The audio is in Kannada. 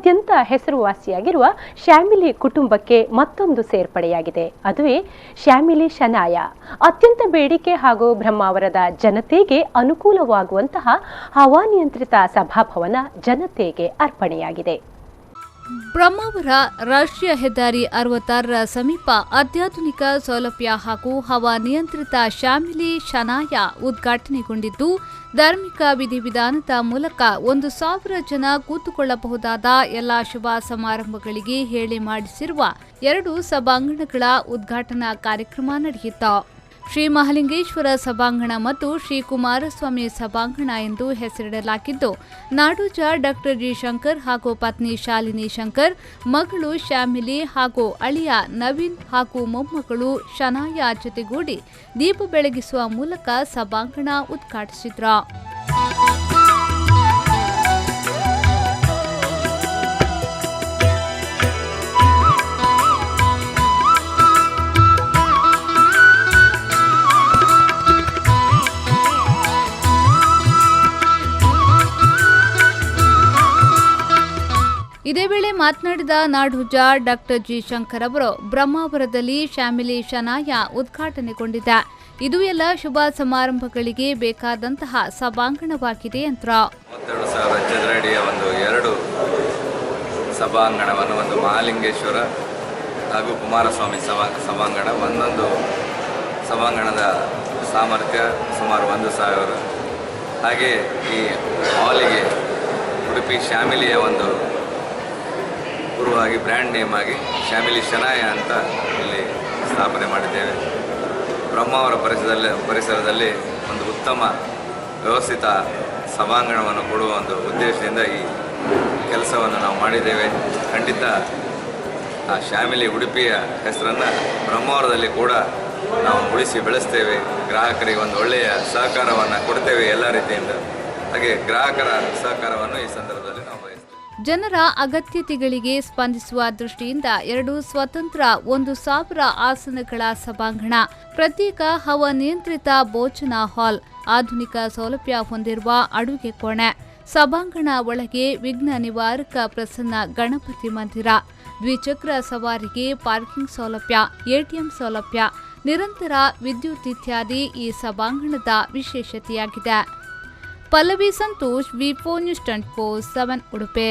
ವಿಶ್ವದಾದ್ಯಂತ ಹೆಸರುವಾಸಿಯಾಗಿರುವ ಶ್ಯಾಮಿಲಿ ಕುಟುಂಬಕ್ಕೆ ಮತ್ತೊಂದು ಸೇರ್ಪಡೆಯಾಗಿದೆ. ಅದುವೇ ಶ್ಯಾಮಿಲಿ ಶನಾಯ. ಅತ್ಯಂತ ಬೇಡಿಕೆ ಹಾಗೂ ಬ್ರಹ್ಮಾವರದ ಜನತೆಗೆ ಅನುಕೂಲವಾಗುವಂತಹ ಹವಾನಿಯಂತ್ರಿತ ಸಭಾಭವನ ಜನತೆಗೆ ಅರ್ಪಣೆಯಾಗಿದೆ. ಬ್ರಹ್ಮಾವರ ರಾಷ್ಟ್ರೀಯ ಹೆದ್ದಾರಿ 66ರ ಸಮೀಪ ಅತ್ಯಾಧುನಿಕ ಸೌಲಭ್ಯ ಹಾಗೂ ಹವಾನಿಯಂತ್ರಿತ ಶ್ಯಾಮಿಲಿ ಶನಾಯ ಉದ್ಘಾಟನೆಗೊಂಡಿದ್ದು, ಧಾರ್ಮಿಕ ವಿಧಿವಿಧಾನದ ಮೂಲಕ 1,000 ಜನ ಕೂತುಕೊಳ್ಳಬಹುದಾದ ಎಲ್ಲ ಶುಭ ಸಮಾರಂಭಗಳಿಗೆ ಹೇಳಿ ಮಾಡಿಸಿರುವ 2 ಸಭಾಂಗಣಗಳ ಉದ್ಘಾಟನಾ ಕಾರ್ಯಕ್ರಮ ನಡೆಯಿತು. ಶ್ರೀ ಮಹಾಲಿಂಗೇಶ್ವರ ಸಭಾಂಗಣ ಮತ್ತು ಶ್ರೀ ಕುಮಾರಸ್ವಾಮಿ ಸಭಾಂಗಣ ಎಂದು ಹೆಸರಿಡಲಾಗಿದ್ದು, ನಾಡೋಜ ಡಾಕ್ಟರ್ ಜಿ ಶಂಕರ್ ಹಾಗೂ ಪತ್ನಿ ಶಾಲಿನಿ ಶಂಕರ್, ಮಗಳು ಶ್ಯಾಮಿಲಿ ಹಾಗೂ ಅಳಿಯ ನವೀನ್ ಹಾಗೂ ಮೊಮ್ಮಗಳು ಶನಾಯ ಜೊತೆಗೂಡಿ ದೀಪ ಬೆಳಗಿಸುವ ಮೂಲಕ ಸಭಾಂಗಣ ಉದ್ಘಾಟಿಸಿದ್ರು. ಇದೇ ವೇಳೆ ಮಾತನಾಡಿದ ನಾಡೋಜ ಡಾಕ್ಟರ್ ಜಿ ಶಂಕರ್ ಅವರು, ಬ್ರಹ್ಮಾವರದಲ್ಲಿ ಶ್ಯಾಮಿಲಿ ಶನಾಯ ಉದ್ಘಾಟನೆಗೊಂಡಿದೆ. ಇದು ಎಲ್ಲ ಶುಭ ಸಮಾರಂಭಗಳಿಗೆ ಬೇಕಾದಂತಹ ಸಭಾಂಗಣವಾಗಿದೆ ಎಂದರು. 32,000 ಚದರಡಿಯ 2 ಸಭಾಂಗಣವನ್ನು, ಒಂದು ಮಹಾಲಿಂಗೇಶ್ವರ ಹಾಗೂ ಕುಮಾರಸ್ವಾಮಿ ಸಭಾಂಗಣ, ಒಂದೊಂದು ಸಭಾಂಗಣದ ಸಾಮರ್ಥ್ಯ ಸುಮಾರು 1,000. ಹಾಗೆ ಈ ಹಾಲಿಗೆ ಉಡುಪಿ ಶ್ಯಾಮಿಲಿಯ ಒಂದು ಪೂರ್ವವಾಗಿ ಬ್ರ್ಯಾಂಡ್ ನೇಮ್ ಆಗಿ ಶ್ಯಾಮಿಲಿ ಶನಾಯ ಅಂತ ಇಲ್ಲಿ ಸ್ಥಾಪನೆ ಮಾಡಿದ್ದೇವೆ. ಬ್ರಹ್ಮಾವರ ಪರಿಸರದಲ್ಲಿ ಒಂದು ಉತ್ತಮ ವ್ಯವಸ್ಥಿತ ಸಭಾಂಗಣವನ್ನು ಕೊಡುವ ಒಂದು ಉದ್ದೇಶದಿಂದ ಈ ಕೆಲಸವನ್ನು ನಾವು ಮಾಡಿದ್ದೇವೆ. ಖಂಡಿತ ಆ ಶ್ಯಾಮಿಲಿ ಉಡುಪಿಯ ಹೆಸರನ್ನು ಬ್ರಹ್ಮಾವರದಲ್ಲಿ ಕೂಡ ನಾವು ಉಳಿಸಿ ಬೆಳೆಸ್ತೇವೆ. ಗ್ರಾಹಕರಿಗೆ ಒಂದು ಒಳ್ಳೆಯ ಸಹಕಾರವನ್ನು ಕೊಡ್ತೇವೆ ಎಲ್ಲ ರೀತಿಯಿಂದ. ಹಾಗೆ ಗ್ರಾಹಕರ ಸಹಕಾರವನ್ನು ಈ ಸಂದರ್ಭದಲ್ಲಿ ನಾವು ಬಯಸ್ತೇವೆ. ಜನರ ಅಗತ್ಯತೆಗಳಿಗೆ ಸ್ಪಂದಿಸುವ ದೃಷ್ಟಿಯಿಂದ 2 ಸ್ವತಂತ್ರ 1,000 ಆಸನಗಳ ಸಭಾಂಗಣ, ಪ್ರತ್ಯೇಕ ಹವಾನಿಯಂತ್ರಿತ ಭೋಜನ ಹಾಲ್, ಆಧುನಿಕ ಸೌಲಭ್ಯ ಹೊಂದಿರುವ ಅಡುಗೆ ಕೋಣೆ, ಸಭಾಂಗಣ ಒಳಗೆ ವಿಘ್ನ ನಿವಾರಕ ಪ್ರಸನ್ನ ಗಣಪತಿ ಮಂದಿರ, ದ್ವಿಚಕ್ರ ಸವಾರಿಗೆ ಪಾರ್ಕಿಂಗ್ ಸೌಲಭ್ಯ, ಎಟಿಎಂ ಸೌಲಭ್ಯ, ನಿರಂತರ ವಿದ್ಯುತ್ ಇತ್ಯಾದಿ ಈ ಸಭಾಂಗಣದ ವಿಶೇಷತೆಯಾಗಿದೆ. ಪಲ್ಲವಿ ಸಂತೋಷ್, ವಿ4 ನ್ಯೂಸ್ 24/7 ಉಡುಪಿ.